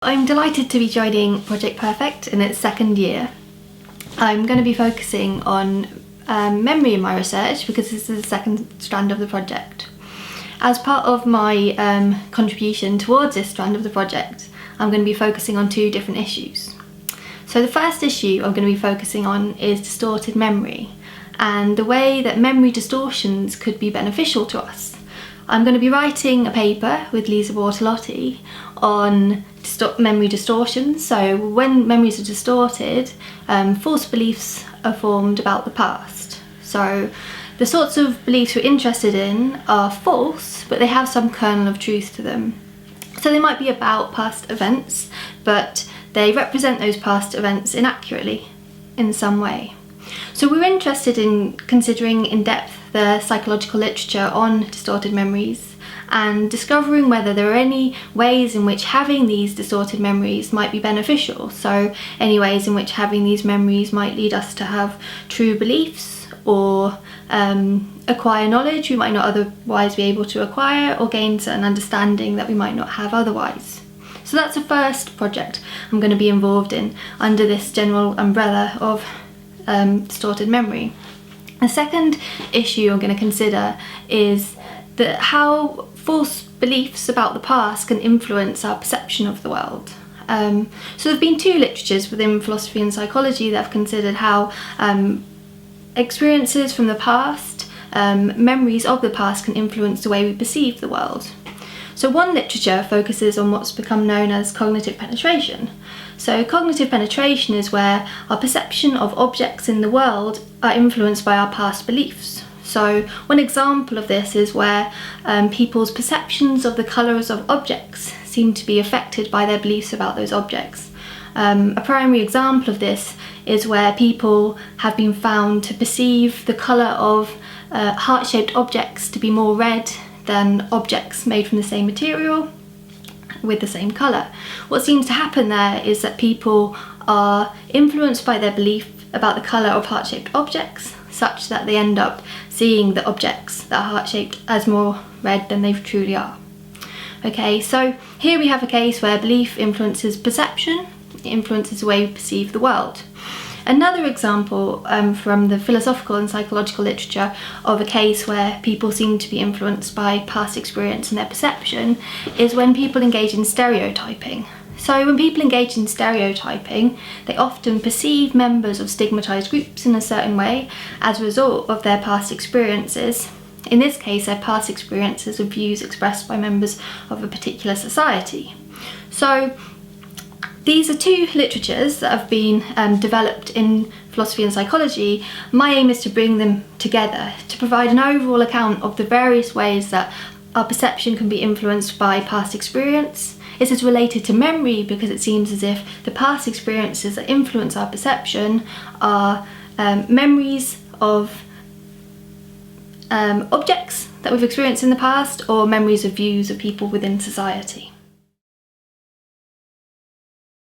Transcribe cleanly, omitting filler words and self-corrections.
I'm delighted to be joining Project Perfect in its second year. I'm going to be focusing on memory in my research because this is the second strand of the project. As part of my contribution towards this strand of the project, I'm going to be focusing on two different issues. So the first issue I'm going to be focusing on is distorted memory and the way that memory distortions could be beneficial to us. I'm going to be writing a paper with Lisa Bortolotti on memory distortions. So when memories are distorted, false beliefs are formed about the past. So the sorts of beliefs we're interested in are false, but they have some kernel of truth to them. So they might be about past events, but they represent those past events inaccurately in some way. So we're interested in considering in depth the psychological literature on distorted memories and discovering whether there are any ways in which having these distorted memories might be beneficial. So any ways in which having these memories might lead us to have true beliefs or acquire knowledge we might not otherwise be able to acquire, or gain certain understanding that we might not have otherwise. So that's the first project I'm going to be involved in under this general umbrella of distorted memory. The second issue I'm going to consider is how false beliefs about the past can influence our perception of the world. So there have been two literatures within philosophy and psychology that have considered how experiences from the past, memories of the past, can influence the way we perceive the world. So one literature focuses on what's become known as cognitive penetration. So cognitive penetration is where our perception of objects in the world are influenced by our past beliefs. So one example of this is where people's perceptions of the colours of objects seem to be affected by their beliefs about those objects. A primary example of this is where people have been found to perceive the colour of heart-shaped objects to be more red than objects made from the same material with the same colour. What seems to happen there is that people are influenced by their belief about the colour of heart-shaped objects, such that they end up seeing the objects that are heart-shaped as more red than they truly are. Okay, so here we have a case where belief influences perception, it influences the way we perceive the world. Another example from the philosophical and psychological literature of a case where people seem to be influenced by past experience and their perception is when people engage in stereotyping. So when people engage in stereotyping, they often perceive members of stigmatised groups in a certain way as a result of their past experiences. In this case, their past experiences of views expressed by members of a particular society. So these are two literatures that have been developed in philosophy and psychology. My aim is to bring them together to provide an overall account of the various ways that our perception can be influenced by past experience. This is related to memory because it seems as if the past experiences that influence our perception are memories of objects that we've experienced in the past, or memories of views of people within society.